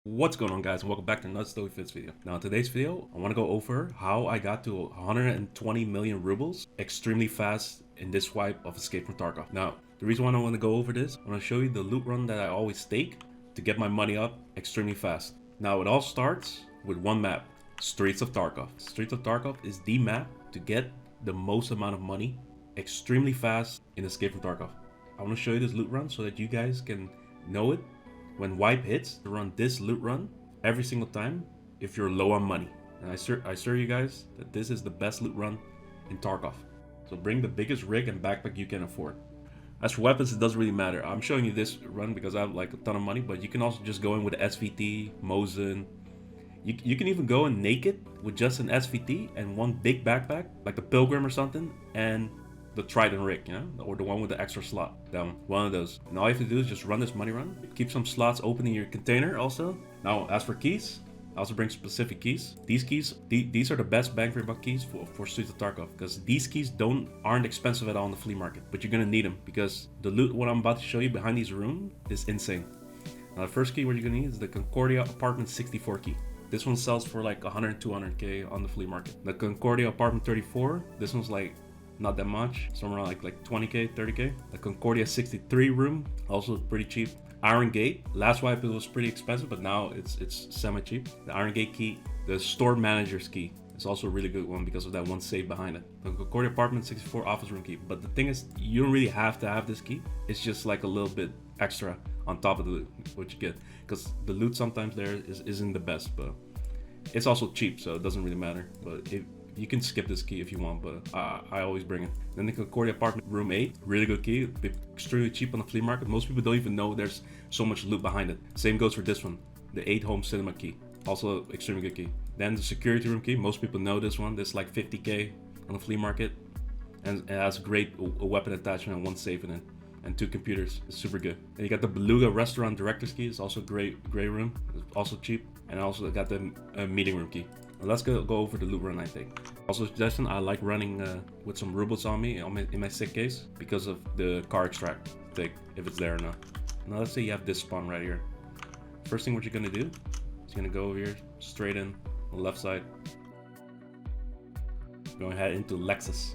What's going on, guys, and welcome back to another Stoey Vids video. Now in today's video I want to go over how I got to 120 million rubles extremely fast in this swipe of Escape from Tarkov. Now the reason why I want to go over this, I want to show you the loot run that I always stake to get my money up extremely fast. Now it all starts with one map, Streets of Tarkov. Streets of Tarkov is the map to get the most amount of money extremely fast in Escape from Tarkov. I want to show you this loot run so that you guys can know it when wipe hits to run this loot run every single time if you're low on money. And I assure you guys that this is the best loot run in Tarkov. So bring the biggest rig and backpack you can afford. As for weapons, it doesn't really matter. I'm showing you this run because I have like a ton of money, but you can also just go in with SVT, Mosin. You can even go in naked with just an SVT and one big backpack, like the Pilgrim or something, and the Trident rig, you know, or the one with the extra slot. Down one of those. And all you have to do is just run this money run. Keep some slots open in your container also. Now, as for keys, I also bring specific keys. These keys, these are the best bang for your buck keys for Streets of Tarkov, because these keys aren't expensive at all in the flea market, but you're gonna need them because the loot what I'm about to show you behind these rooms is insane. Now, the first key what you're gonna need is the Concordia Apartment 64 key. This one sells for like 100, 200k on the flea market. The Concordia Apartment 34, this one's like not that much, somewhere around like 20k, 30k. The Concordia 63 room, also pretty cheap. Iron Gate, last wipe it was pretty expensive, but now it's semi-cheap. The Iron Gate key, the Store Manager's key, it's also a really good one because of that one save behind it. The Concordia Apartment 64 office room key, but the thing is, you don't really have to have this key. It's just like a little bit extra on top of the loot, what you get, because the loot sometimes there isn't the best, but it's also cheap, so it doesn't really matter. But you can skip this key if you want, but I always bring it. Then the Concordia Apartment Room 8, really good key, extremely cheap on the flea market. Most people don't even know there's so much loot behind it. Same goes for this one, the 8 Home Cinema key, also extremely good key. Then the Security Room key, most people know this one. This is like 50k on the flea market, and it has great a weapon attachment and one safe in it, and 2 computers. It's super good. And you got the Beluga Restaurant Director's key. It's also great room, it's also cheap. And I also got the meeting room key. Let's go over the loot run, I think. Also suggestion, I like running with some rubles on me in my sick case because of the car extract thing, if it's there or not. Now let's say you have this spawn right here. First thing what you're gonna do is you're gonna go over here, straight in on the left side. Go ahead into Lexus.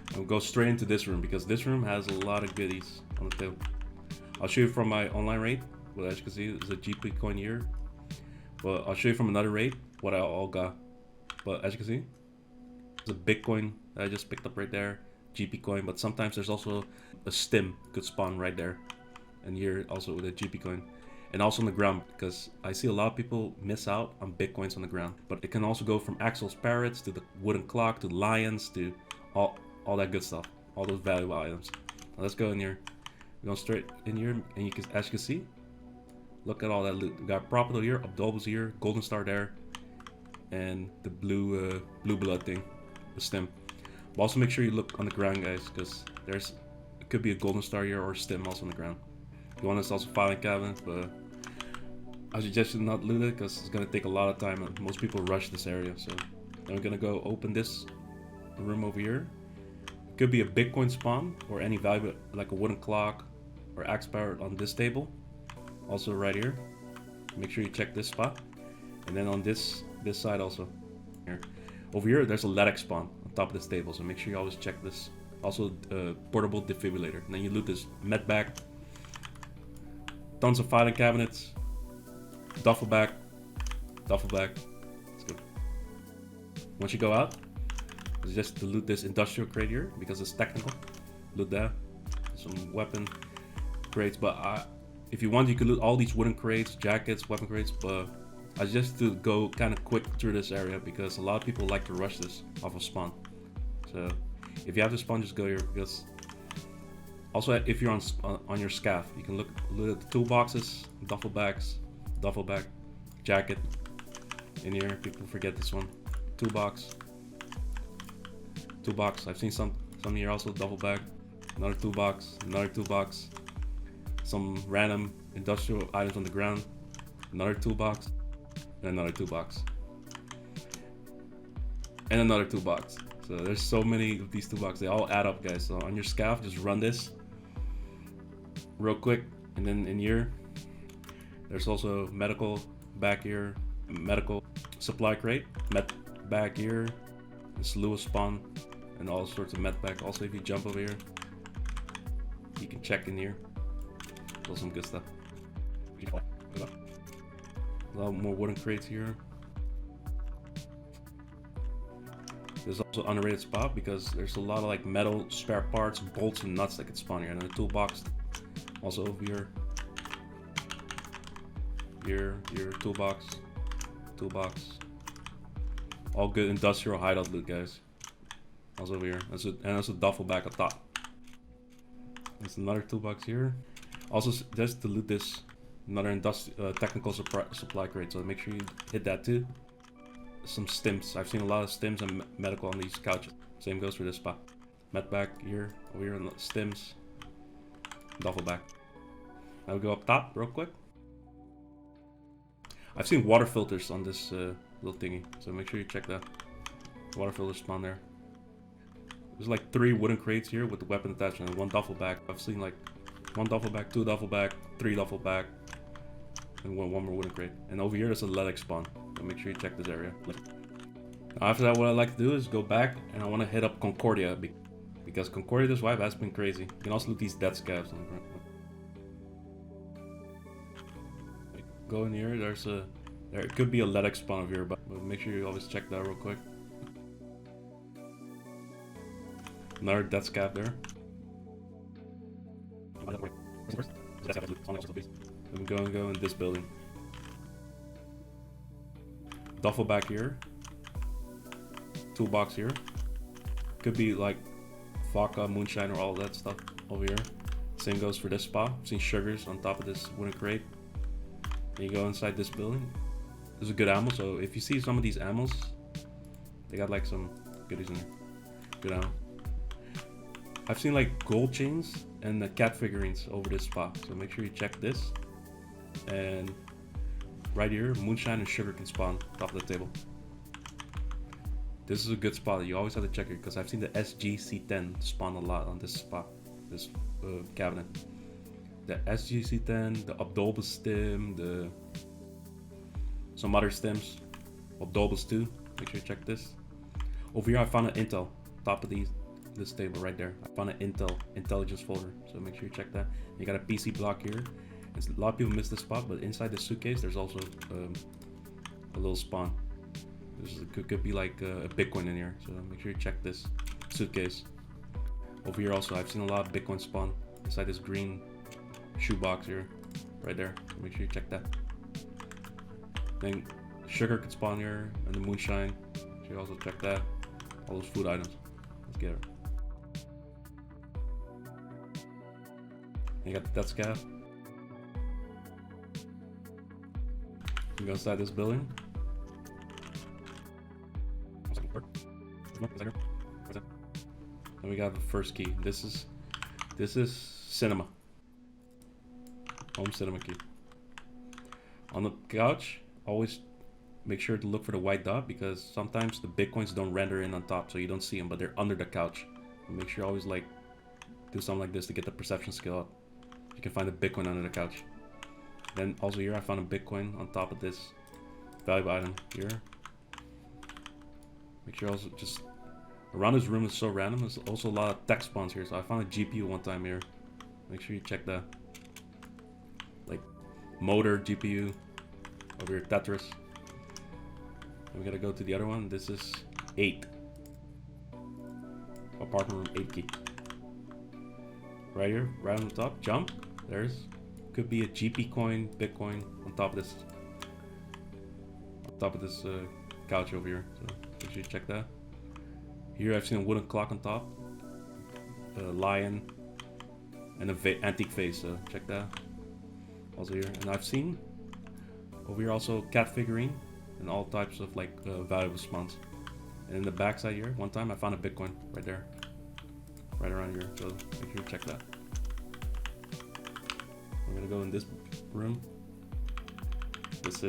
And we'll go straight into this room because this room has a lot of goodies on the table. I'll show you from my online raid. Well, as you can see, there's a GP coin here. But I'll show you from another raid what I all got. But as you can see, there's a Bitcoin that I just picked up right there, GP coin. But sometimes there's also a stim could spawn right there, and here also with a GP coin, and also on the ground, because I see a lot of people miss out on Bitcoins on the ground. But it can also go from Axel's parrots to the wooden clock to lions to all that good stuff, all those valuable items. Now let's go in here. We're going straight in here, and as you can see. Look at all that loot. We got Prophet here, Abdul's here, Golden Star there, and the blue blood thing, the stem. But also make sure you look on the ground, guys, because it could be a Golden Star here or a stem also on the ground. You want this also filing cabinet, but I suggest you not loot it because it's gonna take a lot of time and most people rush this area. So then we're gonna go open this room over here. It could be a Bitcoin spawn or any value like a wooden clock or axe parrot on this table. Also right here, make sure you check this spot, and then on this side also. Here, over here, there's a LEDX spawn on top of this table, so make sure you always check this. Also, portable defibrillator. And then you loot this med bag, tons of filing cabinets, duffel bag. Let's go. Once you go out, it's just to loot this industrial crate here because it's technical. Loot that, some weapon crates, but if you want, you could loot all these wooden crates, jackets, weapon crates, but I suggest to go kind of quick through this area because a lot of people like to rush this off of spawn. So if you have to spawn, just go here, because also if you're on your scaff, you can look at the toolboxes, duffel bag, jacket. In here, people forget this one. Toolbox. I've seen some here also, duffel bag, another toolbox. Some random industrial items on the ground, another toolbox, and another toolbox, and another toolbox. So there's so many of these toolboxes, they all add up, guys. So on your scaff, just run this real quick, and then in here, There's also medical back here, medical supply crate, med bag here, a slew of spawn, and all sorts of med bag. Also, if you jump over here, you can check in here. There's some good stuff. A lot more wooden crates here. There's also an underrated spot because there's a lot of like metal spare parts, bolts, and nuts that can spawn here. And a toolbox. Also over here. Here, toolbox. All good industrial hideout loot, guys. Also over here. And there's a duffel bag up top. There's another toolbox here. Also, just to loot this, another technical supply crate. So make sure you hit that too. Some stims. I've seen a lot of stims and medical on these couches. Same goes for this spot. Med bag here, over here, and stims. Duffel bag. Now we go up top real quick. I've seen water filters on this little thingy, so make sure you check that. Water filters spawn there. There's like 3 wooden crates here with the weapon attachment and 1 duffel bag. I've seen like 1 duffel bag, 2 duffel bag, 3 duffel bag, and one more wooden crate. And over here there's a lead spawn. So make sure you check this area. Now after that, what I like to do is go back and I want to hit up Concordia because Concordia this wipe has been crazy. You can also loot these dead scabs. Go in here. There could be a lead spawn over here, but make sure you always check that real quick. Another dead scab there. I'm going to go in this building. Duffel bag here. Toolbox here. Could be like vodka, moonshine, or all that stuff over here. Same goes for this spot. I've seen sugars on top of this wooden crate. And you go inside this building. There's a good ammo, so if you see some of these ammos, they got like some goodies in there. Good ammo. I've seen like gold chains and the cat figurines over this spot, so make sure you check this. And right here, moonshine and sugar can spawn top of the table. This is a good spot. You always have to check it because I've seen the SGC10 spawn a lot on this spot, this cabinet. The SGC10, the Abdolbus stim, some other stims, Abdolbus 2. Make sure you check this. Over here, I found an intel top of this table right there. I found an intelligence folder, so make sure you check that. You got a PC block here. A lot of people miss this spot, but inside the suitcase, there's also a little spawn. Could be like a Bitcoin in here, so make sure you check this suitcase. Over here also, I've seen a lot of Bitcoin spawn inside this green shoebox here, right there. So make sure you check that. Then sugar could spawn here, and the moonshine. So you also check that. All those food items. Let's get it. You got the death scab. You go inside this building. And we got the first key. This is cinema. Home cinema key. On the couch, always make sure to look for the white dot because sometimes the Bitcoins don't render in on top, so you don't see them, but they're under the couch. And make sure you always like do something like this to get the perception skill up. You can find a Bitcoin under the couch. Then also here I found a Bitcoin on top of this valuable item here. Make sure also just around this room is so random. There's also a lot of tech spawns here. So I found a GPU one time here. Make sure you check that. Like motor GPU over here, Tetris. And we gotta go to the other one. This is 8. Apartment room 8 key. Right here, right on the top. Jump. There's could be a GP coin, Bitcoin on top of this. Couch over here. So make sure you check that. Here I've seen a wooden clock on top, a lion, and an antique vase. So check that. Also here, and I've seen over here also cat figurine and all types of like valuable spawns. And in the back side here, one time I found a Bitcoin right there, right around here. So make sure you check that. We're gonna go in this room. This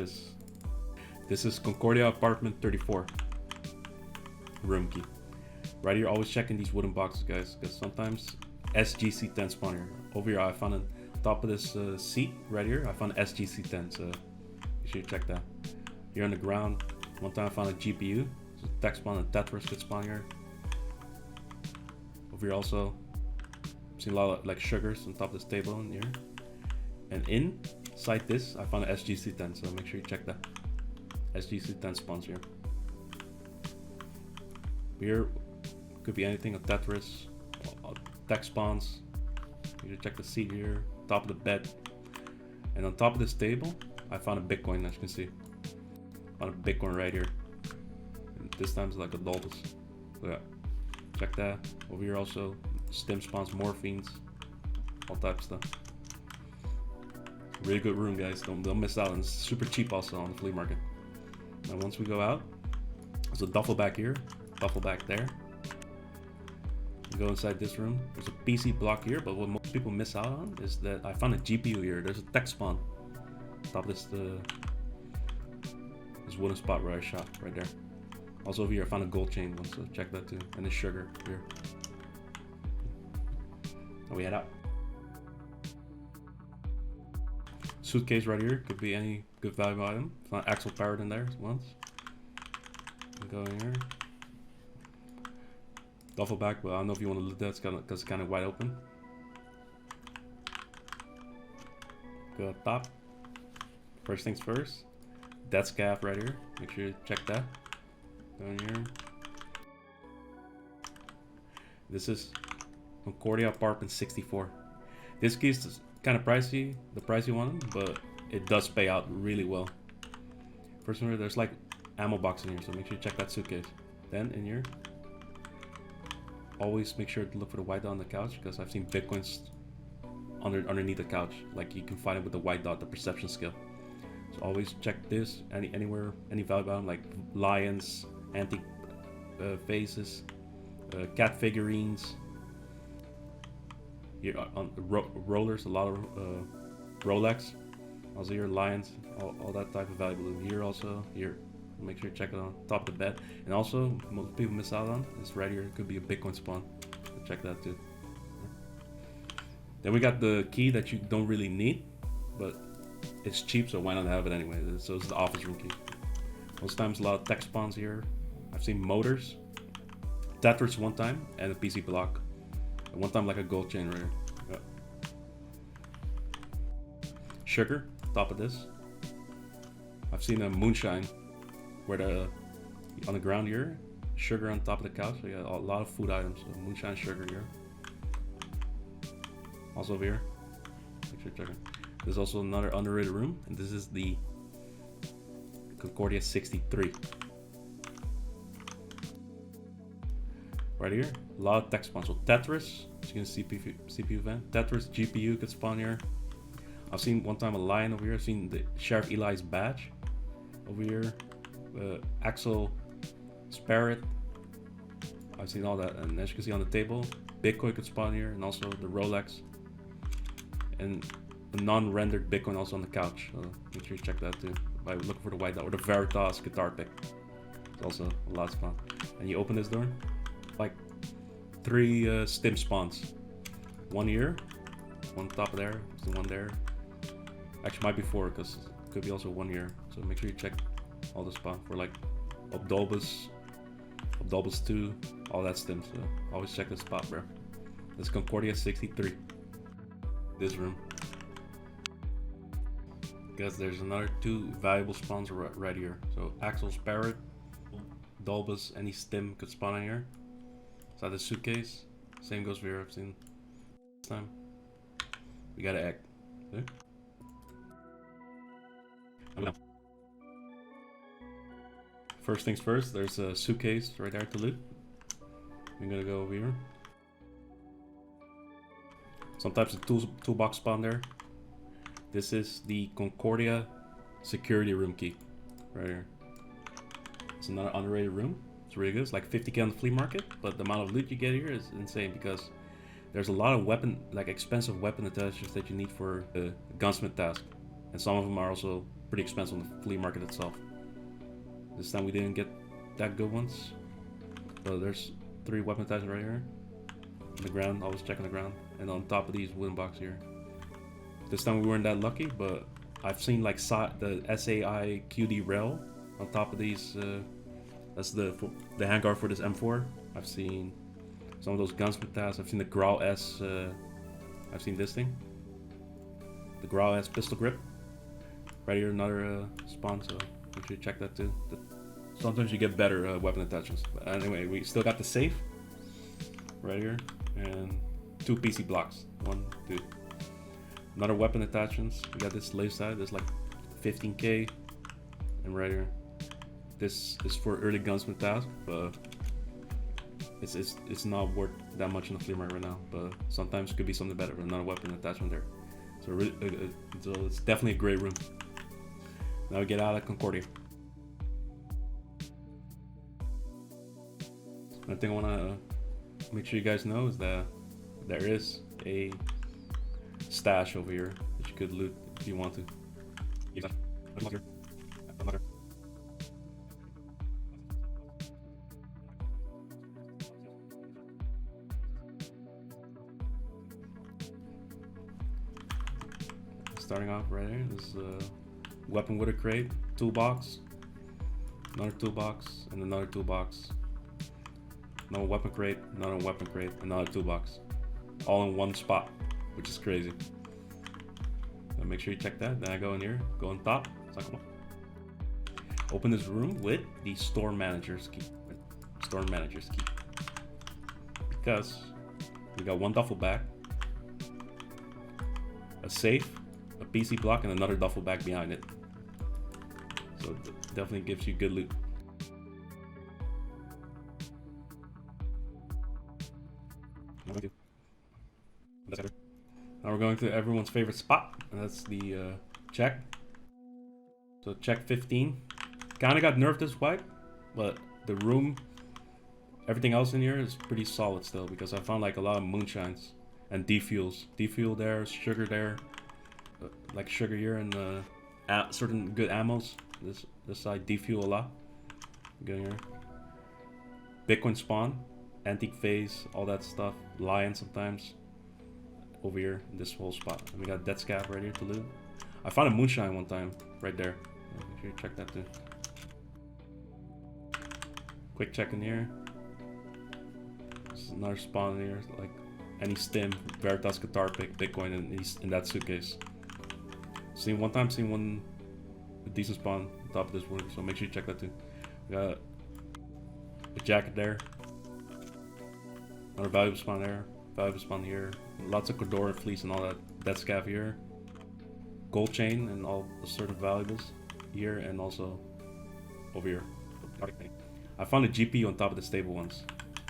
is Concordia apartment 34. Room key. Right here, always checking these wooden boxes, guys, because sometimes SGC10 spawn here. Over here, I found on top top of this seat right here, I found SGC10, so you should check that. Here on the ground, one time I found a GPU. So tech spawn and Tetris could spawn here. Over here also, seen a lot of like sugars on top of this table in here. And inside this, I found an SGC10, so make sure you check that. SGC10 spawns here. Here could be anything, a Tetris, tech spawns. You should check the seat here, top of the bed. And on top of this table, I found a Bitcoin, as you can see. Found a Bitcoin right here. And this time it's like a Dolbus. So yeah, check that. Over here also, stim spawns, morphines, all types of stuff. Really good room, guys. Don't miss out. And it's super cheap also on the flea market. Now once we go out, there's a duffel bag here, duffel bag there. You go inside this room. There's a PC block here, but what most people miss out on is that I found a GPU here. There's a tech spawn. Top of this wooden spot where I shot right there. Also over here, I found a gold chain once, so check that too. And the sugar here. Now we head out. Suitcase right here, could be any good value item. Found axle powered in there once. Go in here. Duffel bag, but I don't know if you want to loot that because it's kind of wide open. Go up top. First things first. Dead scav right here. Make sure you check that. Go in here. This is Concordia Apartment 64. This key is kind of pricey, the pricey one, but it does pay out really well. First one, there's like ammo box in here, so make sure you check that suitcase. Then in here, always make sure to look for the white dot on the couch, because I've seen Bitcoins underneath the couch. Like you can find it with the white dot, the perception skill. So always check this anywhere, any value item like lions, antique faces, cat figurines. Here on rollers, a lot of Rolex. Also here lions, all that type of valuable. Here also, here, make sure you check it on top of the bed. And also, most people miss out on is right here. It could be a Bitcoin spawn. So check that too. Then we got the key that you don't really need, but it's cheap, so why not have it anyway? So it's the office room key. Most times a lot of tech spawns here. I've seen motors, Tetris one time, and a PC block. And one time like a gold chain right here. Yeah. Sugar, top of this. I've seen a moonshine where on the ground here, sugar on top of the couch. So yeah, a lot of food items. So moonshine, sugar here. Also over here. Make sure you check it. There's also another underrated room, and this is the Concordia 63. Right here, a lot of tech spawns. So Tetris, as you can see, CPU vent. Tetris, GPU could spawn here. I've seen one time a lion over here. I've seen the Sheriff Eli's badge over here. Axel Sparrett. I've seen all that, and as you can see on the table, Bitcoin could spawn here, and also the Rolex, and the non-rendered Bitcoin also on the couch. So make sure you check that too by looking for the white dot, or the Veritas guitar pick. It's also a lot of spawn. And you open this door, like 3 stim spawns. One here, one top there, one there. Actually might be 4 because it could be also 1 here. So make sure you check all the spawn for like Obdolbus 2, all that stim. So always check the spot, bro. This is Concordia 63. This room. Guys, there's another 2 valuable spawns right here. So Axel Sparrett, Dolbus, any stim could spawn in here. Inside the suitcase. Same goes for here. I've seen this time. We got an egg. See? First things first, there's a suitcase right there to loot. I'm gonna go over here. Some types of toolbox spawn there. This is the Concordia security room key right here. It's another underrated room. It's really good. It's like 50k on the flea market, but the amount of loot you get here is insane because there's a lot of expensive weapon attachments that you need for the gunsmith task, and some of them are also pretty expensive on the flea market itself. This time we didn't get that good ones. So there's 3 weapon attachments right here. On the ground, always check on the ground, and on top of these wooden boxes here. This time we weren't that lucky, but I've seen like the SAI QD rail on top of these. That's the handguard for this M4. I've seen some of those gunsmith tabs. I've seen the Growl S. I've seen this thing, the Growl S pistol grip. Right here, another spawn. So make sure you check that too. Sometimes you get better weapon attachments. But anyway, we still got the safe right here and 2 PC blocks. 1, 2. Another weapon attachments. We got this left side. There's like 15k, and right here, this is for early gunsmith task, but it's not worth that much in the flea market right now. But sometimes it could be something better with another weapon attachment there. So, so it's definitely a great room. Now we get out of Concordia. One thing I want to make sure you guys know is that there is a stash over here that you could loot if you want to. Starting off right here, this is a weapon with a crate, toolbox, another toolbox, and another toolbox. Another weapon crate, another weapon crate, another toolbox. All in one spot, which is crazy. So make sure you check that. Then I go in here, go on top. Open this room with the store manager's key. Store manager's key. Because we got 1 duffel bag, a safe, a PC block, and another duffel bag behind it. So it definitely gives you good loot. Now we're going to everyone's favorite spot, and that's the check. So check 15. Kinda got nerfed this wipe, but the room, everything else in here is pretty solid still, because I found like a lot of moonshines and defuels. Defuel there, sugar there, like sugar here, and certain good ammos. This side defuel a lot. Good here. Bitcoin spawn, antique phase, all that stuff. Lion sometimes. Over here, in this whole spot. And we got dead scav right here to loot. I found a moonshine one time, right there. Make sure you check that too. Quick check in here. This is another spawn in here, like any stim, Veritas guitar pick, Bitcoin in that suitcase. Seen one a decent spawn on top of this room, so make sure you check that too. We got a jacket there. Another valuable spawn there. Valuable spawn here. Lots of Cordora fleece and all that. Dead scav here. Gold chain and all the certain valuables here, and also over here. I found a GPU on top of the stable ones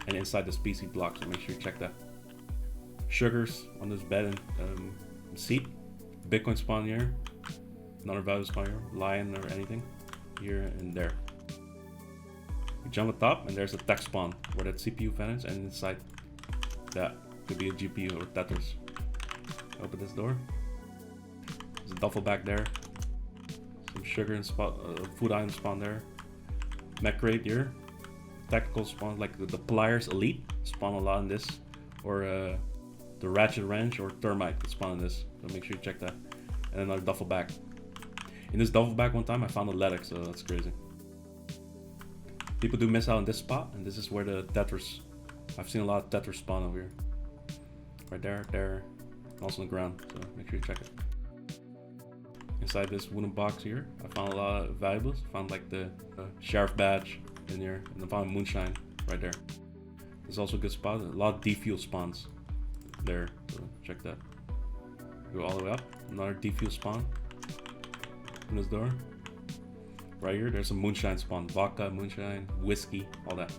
and inside this PC block, so make sure you check that. Sugars on this bed and seat. Bitcoin spawn here. Another value spawn here. Lion or anything here and there. You jump on top and there's a tech spawn where that CPU fan is, and inside that could be a GPU or Tetris. Open this door. There's a duffel bag there. Some sugar and food item spawn there. Mech crate here. Tactical spawn like the Pliers Elite spawn a lot in this, or the Ratchet Wrench or Thermite that spawn in this. So make sure you check that. And another duffel bag. In this duffel bag one time I found a Ledex, so that's crazy. People do miss out on this spot, and this is where the Tetris. I've seen a lot of Tetris spawn over here. Right there, and also on the ground, so make sure you check it. Inside this wooden box here, I found a lot of valuables. I found like the sheriff badge in here, and I found moonshine right there. There's also a good spot, a lot of defuel spawns there, so check that. Go all the way up, another defuel spawn. Open this door. Right here, there's some moonshine spawn. Vodka, moonshine, whiskey, all that.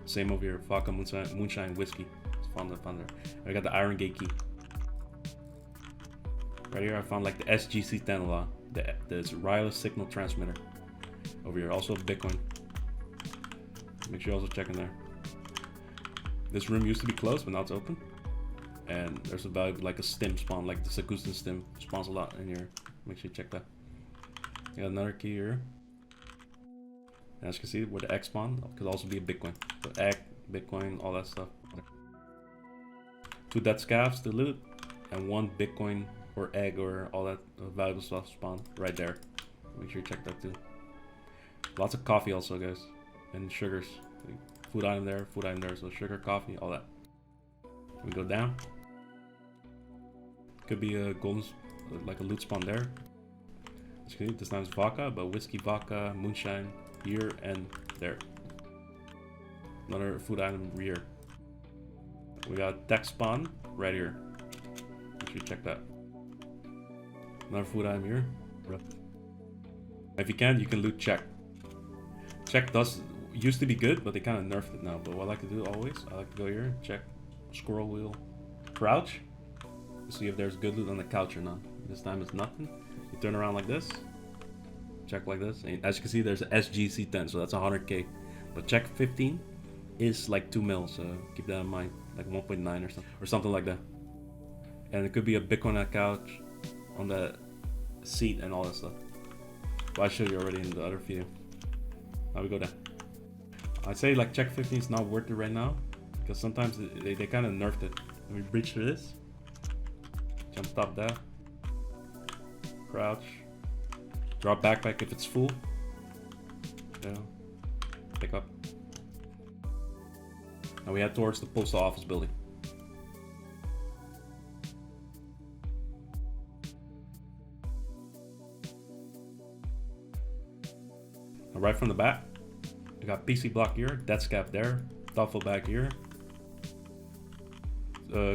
Same over here, vodka, moonshine, whiskey. Found there. I got the iron gate key. Right here I found like the SGC-10 a lot. The wireless signal transmitter. Over here, also Bitcoin. Make sure you also check in there. This room used to be closed, but now it's open. And there's a value like a stim spawn, like the Sakustin stim spawns a lot in here. Make sure you check that. You got another key here. And as you can see, where the X spawn could also be a Bitcoin. So egg, Bitcoin, all that stuff. 2 dead scavs to loot, and 1 Bitcoin or egg or all that valuable stuff spawn right there. Make sure you check that too. Lots of coffee also, guys, and sugars. Food item there, so sugar, coffee, all that. We go down. Could be a golden, like a loot spawn there. This time is vodka, but whiskey, vodka, moonshine, here and there. Another food item here. We got tech spawn right here. Make sure you check that. Another food item here. If you can loot Czech. Czech used to be good, but they kind of nerfed it now. But what I like to do always, I like to go here, check scroll wheel, crouch, see if there's good loot on the couch or not. This time it's nothing. You turn around like this, check like this, and as you can see, there's an SGC10, so that's 100k. But check 15 is like 2 mil, so keep that in mind, like 1.9 or something like that. And it could be a Bitcoin on the couch, on the seat, and all that stuff. But I showed you already in the other video. Now we go down. I'd say like check 15 is not worth it right now, because sometimes they kind of nerfed it. Let me breach through this. Jump top that. Crouch. Drop backpack if it's full. Yeah. Pick up. Now we head towards the postal office building. Now right from the back, we got PC block here, desk cap there, duffel bag here.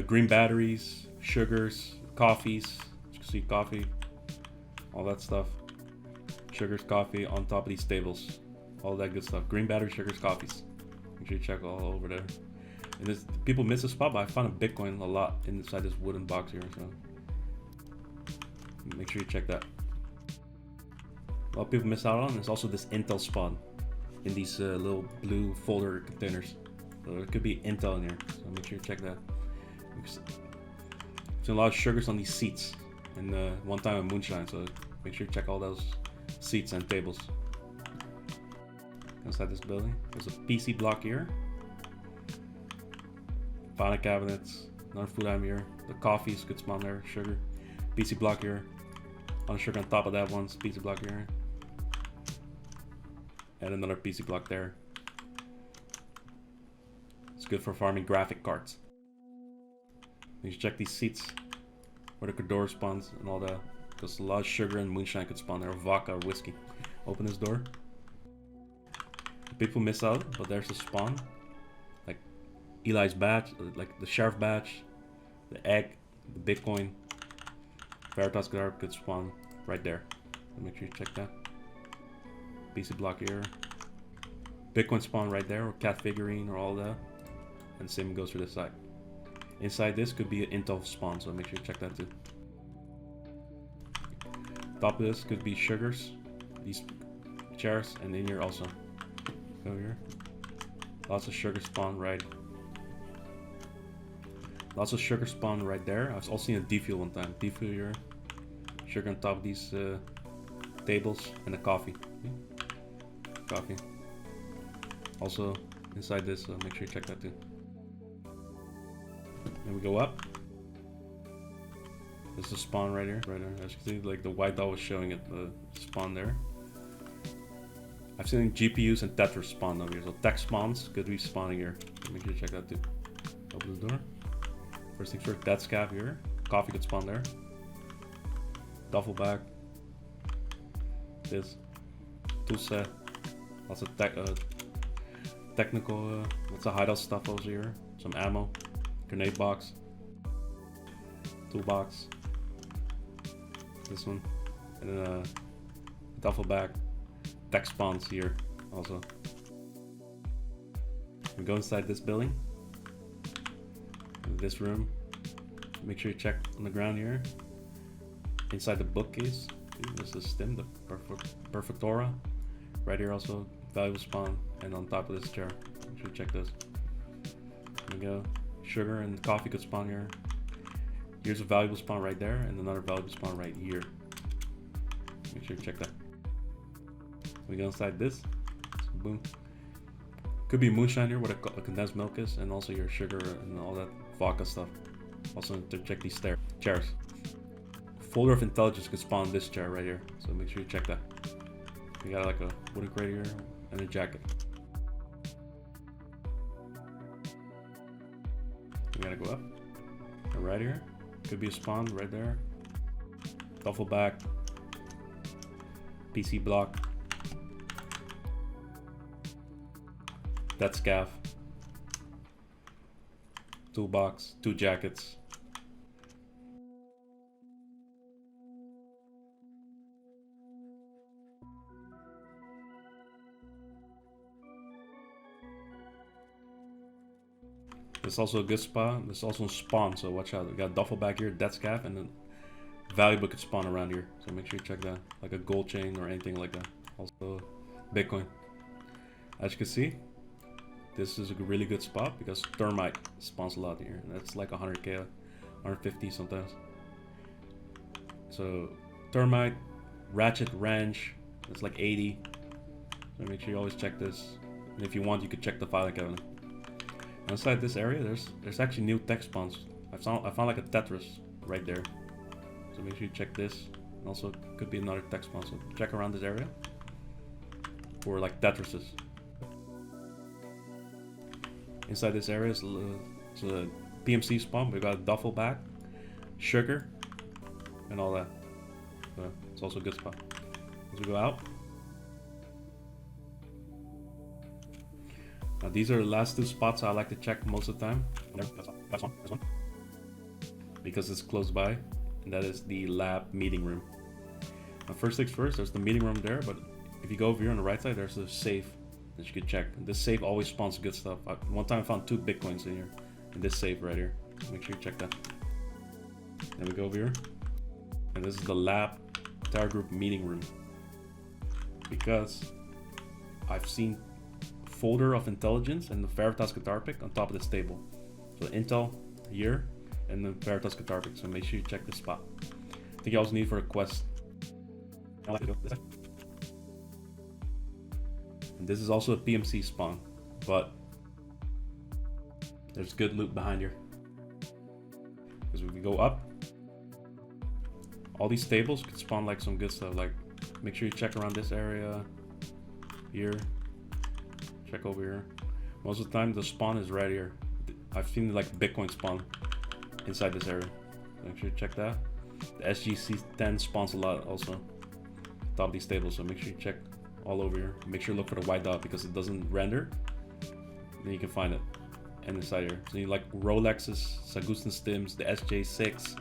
Green batteries, sugars, coffees. You can see coffee, all that stuff. Sugars, coffee on top of these tables. All that good stuff. Green battery, sugars, coffees. Make sure you check all over there. And this, people miss the spot, but I found a Bitcoin a lot inside this wooden box here. So make sure you check that. A lot of people miss out on. There's also this Intel spawn in these little blue folder containers. So there could be Intel in here. So make sure you check that. There's a lot of sugars on these seats, and one time a moonshine. So make sure you check all those seats and tables. Inside this building, there's a PC block here. Filing cabinets, another food item here. The coffees, good spawn there, sugar. PC block here. On sugar on top of that one's PC block here. And another PC block there. It's good for farming graphic cards. You should check these seats where the Concordia spawns and all that. Because a lot of sugar and moonshine could spawn there, or vodka or whiskey. Open this door. People miss out, but there's a spawn. Like Eli's badge, like the sheriff badge, the egg, the Bitcoin. Veritas guard could spawn right there. So make sure you check that. PC block here. Bitcoin spawn right there, or cat figurine, or all that. And same goes for this side. Inside this could be an Intel spawn, so make sure you check that too. Top of this could be sugars, these chairs, and in here also. Go here. Lots of sugar spawn right. Lots of sugar spawn right there. I've also seen a defuel one time. Defuel here. Sugar on top of these tables, and the coffee. Coffee. Also inside this, so make sure you check that too. Then we go up. This is a spawn right here. As you can see, like the white dot was showing it, the spawn there. I've seen GPUs and Tetris spawn over here, so tech spawns could be spawning here. So make sure you check that too. Open the door. First things first, desk cap here. Coffee could spawn there. Duffel bag. This. Tool set. Lots of technical, lots of hideout stuff over here. Some ammo. Grenade box. Toolbox. This one. And then a duffel bag. Tech spawns here also. We go inside this building. This room. Make sure you check on the ground here. Inside the bookcase. This is Stim, the Perfectora. Right here also valuable spawn, and on top of this chair. Make sure you check this. There we go. Sugar and coffee could spawn here. Here's a valuable spawn right there, and another valuable spawn right here. Make sure you check that. We go inside this. So boom. Could be moonshine here, where a condensed milk is, and also your sugar and all that vodka stuff. Also to check these chairs. folder of intelligence could spawn this chair right here. So make sure you check that. We got like a wooden crate here and a jacket. We gotta go up. And right here. Could be a spawn right there. Duffel bag. PC block. That scaff. Toolbox. 2 jackets. This is also a good spot. This is also a spawn, so watch out. We got a duffel bag here, dead scaff, and then valuable could spawn around here. So make sure you check that. Like a gold chain or anything like that. Also Bitcoin. As you can see, this is a really good spot because thermite spawns a lot here. That's like 100k, 150 sometimes. So thermite, ratchet wrench, it's like 80. So make sure you always check this. And if you want, you could check the filing cabinet. Inside this area, there's actually new tech spawns. I found like a Tetris right there. So make sure you check this. And also could be another tech spawn. So check around this area for like Tetrises. Inside this area is a PMC spawn. We got a duffel bag, sugar, and all that. So it's also a good spot. As we go out. Now these are the last 2 spots I like to check most of the time. That's one. Because it's close by, and that is the lab meeting room. Now first things first, there's the meeting room there, but if you go over here on the right side, there's a safe that you could check. This safe always spawns good stuff. One time I found 2 Bitcoins in here, in this safe right here. Make sure you check that. Then we go over here, and this is the lab Terragroup meeting room. Because I've seen folder of intelligence and the Veritas guitar pick on top of this table. So Intel here and the Veritas guitar pick. So make sure you check this spot. I think you also need for a quest. And this is also a PMC spawn, but there's good loot behind here. Because if we go up, all these tables could spawn like some good stuff. Like make sure you check around this area here. Check over here. Most of the time the spawn is right here. I've seen like Bitcoin spawn inside this area. Make sure you check that. The SGC10 spawns a lot also. Top of these tables, so make sure you check all over here. Make sure you look for the white dot because it doesn't render. Then you can find it. And inside here. So you like Rolexes, Sagustin Stims, the SJ6.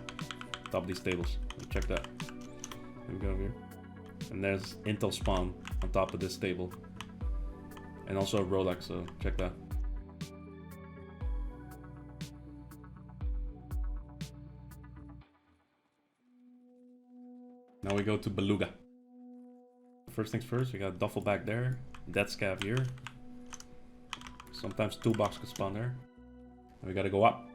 Top of these tables. So check that. There we go over here. And there's Intel spawn on top of this table. And also a Rolex, so check that. Now we go to Beluga. First things first, we got a duffel bag there, dead scav here. Sometimes toolbox could spawn there. And we gotta go up.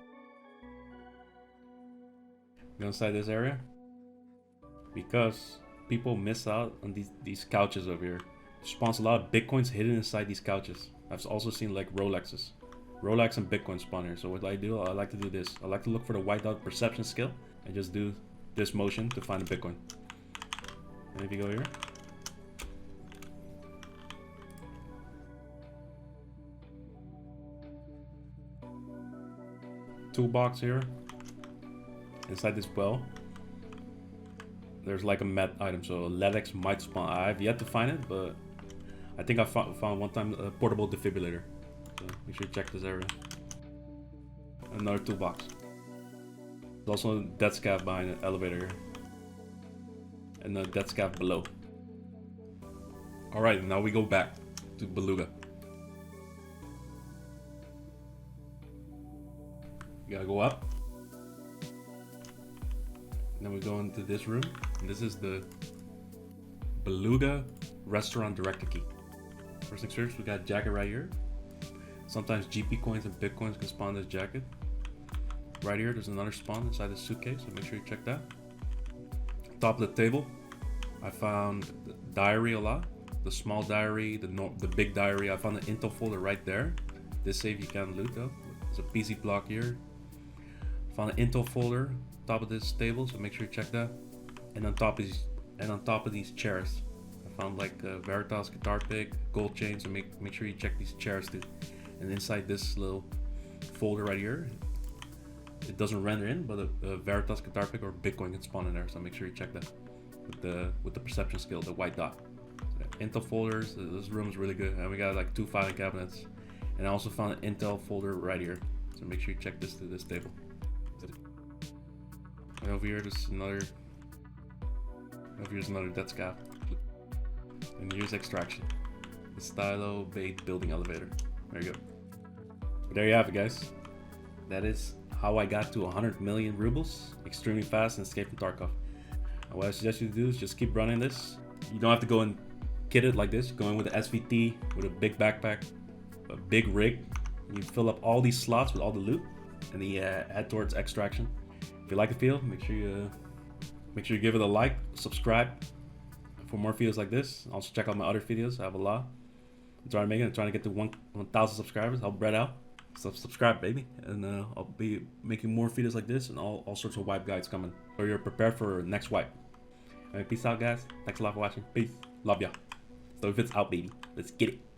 Go inside this area. Because people miss out on these couches over here. Spawns a lot of Bitcoins hidden inside these couches. I've also seen like Rolexes. Rolex and Bitcoin spawn here. So what I do, I like to do this. I like to look for the white dot perception skill and just do this motion to find a Bitcoin. And if you go here. Toolbox here. Inside this well. There's like a med item, so LEDX might spawn. I've yet to find it, but I think I found one time a portable defibrillator. So make sure you check this area. Another toolbox. There's also a dead scav behind an elevator here. And a dead scav below. Alright, now we go back to Beluga. You gotta go up. And then we go into this room. And this is the Beluga restaurant director key. First things first, we got a jacket right here. Sometimes GP coins and Bitcoins can spawn this jacket. Right here, there's another spawn inside this suitcase, so make sure you check that. Top of the table, I found the diary a lot. The small diary, the big diary. I found an Intel folder right there. This safe you can't loot though. There's a PC block here. Found an Intel folder top of this table, so make sure you check that. And on top of these chairs, I found like a Veritas guitar pick, gold chains, and make sure you check these chairs too. And inside this little folder right here, it doesn't render in, but a Veritas guitar pick or Bitcoin can spawn in there. So make sure you check that with the perception skill, the white dot. Intel folders. This room is really good, and we got like 2 filing cabinets. And I also found an Intel folder right here, so make sure you check this table. And over here, there's another. Over here's another dead scab. And here's extraction. The stylo bait building elevator. There you go. But there you have it, guys. That is how I got to 100 million rubles extremely fast in Escape from Tarkov. And what I suggest you to do is just keep running this. You don't have to go and kit it like this. You're going with an SVT, with a big backpack, a big rig. And you fill up all these slots with all the loot, and then you head towards extraction. If you like the video, make sure you give it a like, subscribe for more videos like this. Also check out my other videos. I have a lot. I'm trying to get to 1,000 subscribers. Help Brett out. So subscribe, baby, and I'll be making more videos like this and all sorts of wipe guides coming, so you're prepared for next wipe. All right, peace out, guys. Thanks a lot for watching. Peace. Love ya. Stoey Vids out, baby. Let's get it.